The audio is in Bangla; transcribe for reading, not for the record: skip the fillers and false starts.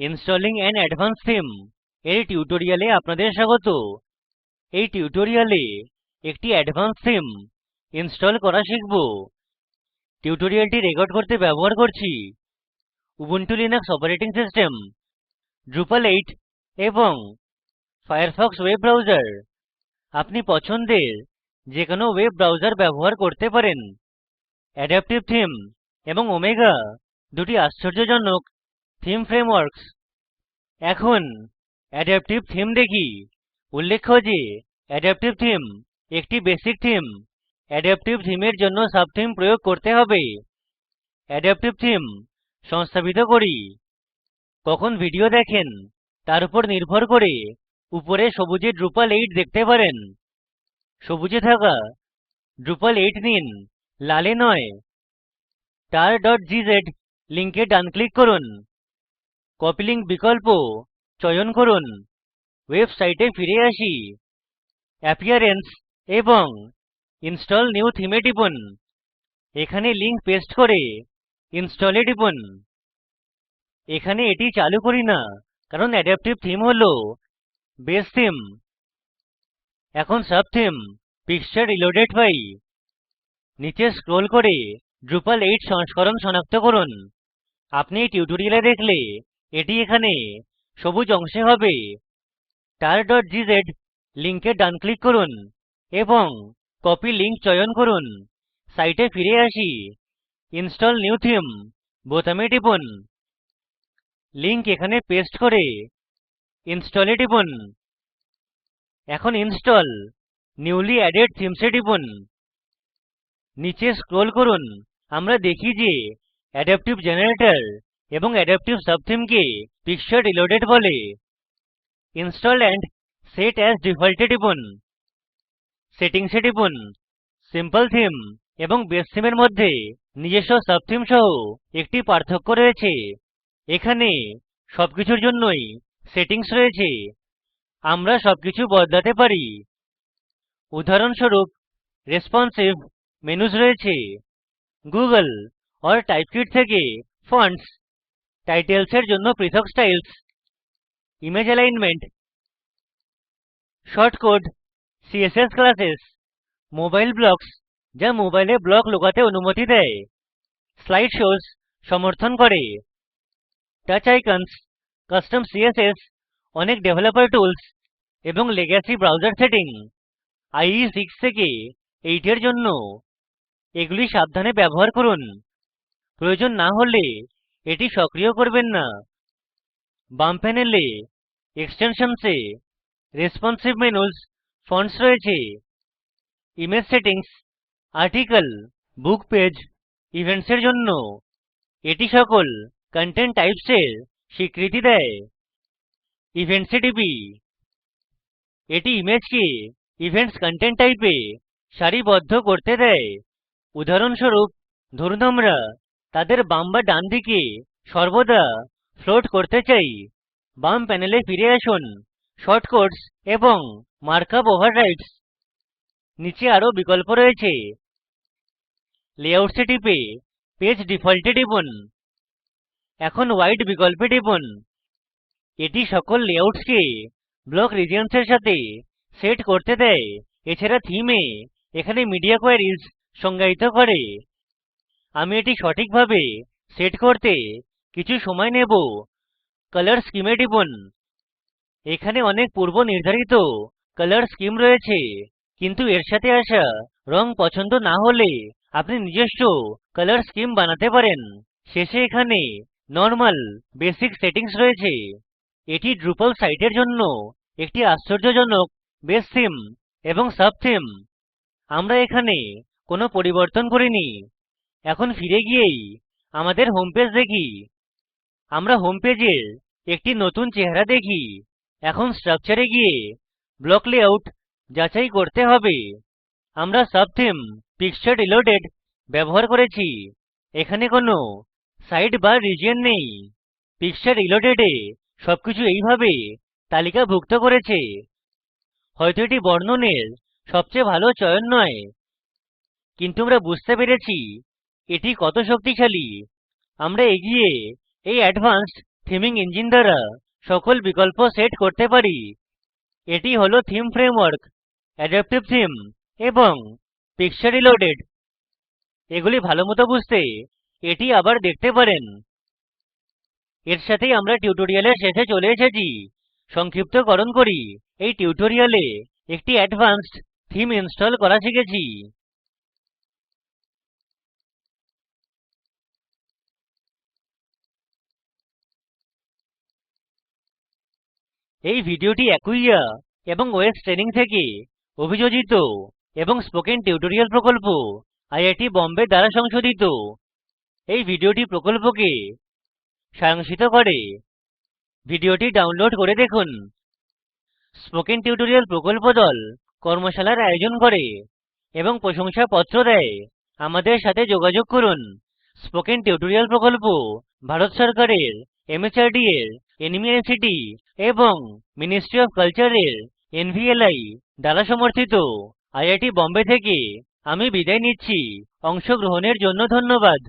ইনস্টলিং অ্যান অ্যাডভান্স থিম এর টিউটোরিয়ালে আপনাদের স্বাগত। এই টিউটোরিয়ালে একটি অ্যাডভান্স থিম ইনস্টল করা শিখব। টিউটোরিয়ালটি রেকর্ড করতে ব্যবহার করছি Ubuntu Linux operating system, drupal 8 এবং ফায়ারফক্স ওয়েব ব্রাউজার। আপনি পছন্দের যে কোনো ওয়েব ব্রাউজার ব্যবহার করতে পারেন। অ্যাডাপটিভ থিম এবং ওমেগা দুটি আশ্চর্যজনক থিম ফ্রেমওয়ার্কস। এখন অ্যাডাপটিভ থিম দেখি। উল্লেখ্য যে অ্যাডাপটিভ থিম একটি বেসিক থিম। অ্যাডাপটিভ থিমের জন্য সাব থিম প্রয়োগ করতে হবে। অ্যাডাপটিভ থিম সংস্থাপিত করি। কখন ভিডিও দেখেন তার উপর নির্ভর করে উপরে সবুজে drupal 8 দেখতে পারেন। সবুজে থাকা drupal 8 নিন, লালে নয়। tar.gz লিঙ্কে ডান ক্লিক করুন, কপি লিঙ্ক বিকল্প চয়ন করুন। ওয়েবসাইটে ফিরে আসি, অ্যাপিয়ারেন্স এবং ইনস্টল নিউ থিমে টিপুন। এখানে লিঙ্ক পেস্ট করে ইনস্টলে টিপুন। এখানে এটি চালু করি না কারণ অ্যাডাপটিভ থিম হল বেস থিম। এখন সাব থিম পিকচার রিলোডেড পাই। নিচে স্ক্রোল করে drupal 8 সংস্করণ সনাক্ত করুন। আপনি এই টিউটোরিয়ালে দেখলে এটি এখানে সবুজ অংশে হবে। tar.gz লিঙ্কে ডান ক্লিক করুন এবং কপি লিঙ্ক চয়ন করুন। সাইটে ফিরে আসি, ইনস্টল নিউ থিম বোতামে টিপুন। লিঙ্ক এখানে পেস্ট করে ইনস্টলে টিপুন। এখন ইনস্টল নিউলি অ্যাডেড থিমস এ টিপুন। নিচে স্ক্রোল করুন, আমরা দেখি যে অ্যাডাপটিভ জেনারেটর এবং অ্যাডাপটিভ সাবথিমকে পিকচার রিলোডেড বলে। Install and set as default এ টিপুন। সেটিংস এ টিপুন। সিম্পল থিম এবং বেস থিমের মধ্যে নিজস্ব সাবথিম সহ একটি পার্থক্য রয়েছে। এখানে সবকিছুর জন্যই সেটিংস রয়েছে। আমরা সবকিছু বদলাতে পারি। উদাহরণস্বরূপ রেসপন্সিভ মেনুস রয়েছে। গুগল অর টাইপকিট থেকে ফন্টস, টাইটেলস এর জন্য পৃথক styles, image alignment, shortcode, CSS classes, mobile blocks যা মোবাইলে ব্লক লোকাতে অনুমতি দেয়, স্লাইড শোস সমর্থন করে, টাচ আইকনস, কাস্টম সিএসএস, অনেক ডেভেলপার টুলস এবং লেগাসি ব্রাউজার সেটিং IE 6 থেকে 8 এর জন্য। এগুলি সাবধানে ব্যবহার করুন। প্রয়োজন না হলে এটি সক্রিয় করবেন না। বাম প্যানেলে এক্সটেনশনস এ রেসপন্সিভ মেনুস, ফন্টস রয়েছে। ইমেজ সেটিংস, আর্টিকল, বুক পেজ, ইভেন্টস এর জন্য। এটি সকল কন্টেন্ট টাইপস এর স্বীকৃতি দেয়। ইভেন্টস এ টিপি। এটি ইমেজকে ইভেন্টস কন্টেন্ট টাইপে সারিবদ্ধ করতে দেয়। উদাহরণস্বরূপ ধরুন আমরা তাদের বাম বা ডান দিকে সর্বদা ফ্লোট করতে চাই। বাম প্যানেলে ফিরে আসুন, শর্টকাটস এবং মার্কআপ ওভাররাইডস। নিচে আরো বিকল্প রয়েছে। লেআউটস এ টিপে পেজ ডিফল্ট এ টিপুন। এখন হোয়াইট বিকল্পে টিপুন। এটি সকল লেআউটসকে ব্লক রিজিয়নস এর সাথে সেট করতে দেয়। এছাড়া থিমে এখানে মিডিয়া কোয়েরিজ সংজ্ঞায়িত করে। আমি এটি সঠিকভাবে সেট করতে কিছু সময় নেব। কলর স্কিম এ টিপুন। এখানে অনেক পূর্ব নির্ধারিত কলর স্কিম রয়েছে, কিন্তু এর সাথে আসা রং পছন্দ না হলে আপনি নিজস্ব কলর স্কিম বানাতে পারেন। শেষে এখানে নরমাল বেসিক সেটিংস রয়েছে। এটি ড্রুপাল সাইটের জন্য একটি আশ্চর্যজনক বেস থিম এবং সাব থিম। আমরা এখানে কোনো পরিবর্তন করিনি। এখন ফিরে গিয়েই আমাদের হোম পেজ দেখি। আমরা হোম পেজের একটি নতুন চেহারা দেখি। এখন স্ট্রাকচারে গিয়ে ব্লক লেআউট যাচাই করতে হবে। আমরা সাব থিম পিকচার রিলোডেড ব্যবহার করেছি। এখানে কোনো সাইড বা রিজিয়ন নেই। পিকচার রিলোডেড এ সবকিছু এইভাবে তালিকাভুক্ত করেছে। হয়তো এটি বর্ণনের সবচেয়ে ভালো চয়ন নয়, কিন্তু আমরা বুঝতে পেরেছি এটি কত শক্তিশালী। আমরা এগিয়ে এই অ্যাডভান্সড থিমিং ইঞ্জিন দ্বারা সকল বিকল্প সেট করতে পারি। এটি হল থিম ফ্রেমওয়ার্ক, অ্যাডাপ্টিভ থিম এবং পিকচার রিলোডেড। এগুলি ভালোমত বুঝতে এটি আবার দেখতে পারেন। এর সাথেই আমরা টিউটোরিয়ালের শেষে চলে এসেছি। সংক্ষিপ্তকরণ করি, এই টিউটোরিয়ালে একটি অ্যাডভান্সড থিম ইনস্টল করা শিখেছি। এই ভিডিওটি অ্যাকুইয়া এবং ওএস ট্রেনিং থেকে অভিযোজিত এবং স্পোকেন টিউটোরিয়াল প্রকল্প আইআইটি বোম্বে দ্বারা সংশোধিত। এই ভিডিওটি প্রকল্পকে সারাংশিত করে। ভিডিওটি ডাউনলোড করে দেখুন। স্পোকেন টিউটোরিয়াল প্রকল্প দল কর্মশালার আয়োজন করে এবং প্রশংসাপত্র দেয়। আমাদের সাথে যোগাযোগ করুন। স্পোকেন টিউটোরিয়াল প্রকল্প ভারত সরকারের MHRD এর NMEICT এবং মিনিস্ট্রি অফ কালচারের NVLI দ্বারা সমর্থিত। আইআইটি বোম্বে থেকে আমি বিদায় নিচ্ছি। অংশগ্রহণের জন্য ধন্যবাদ।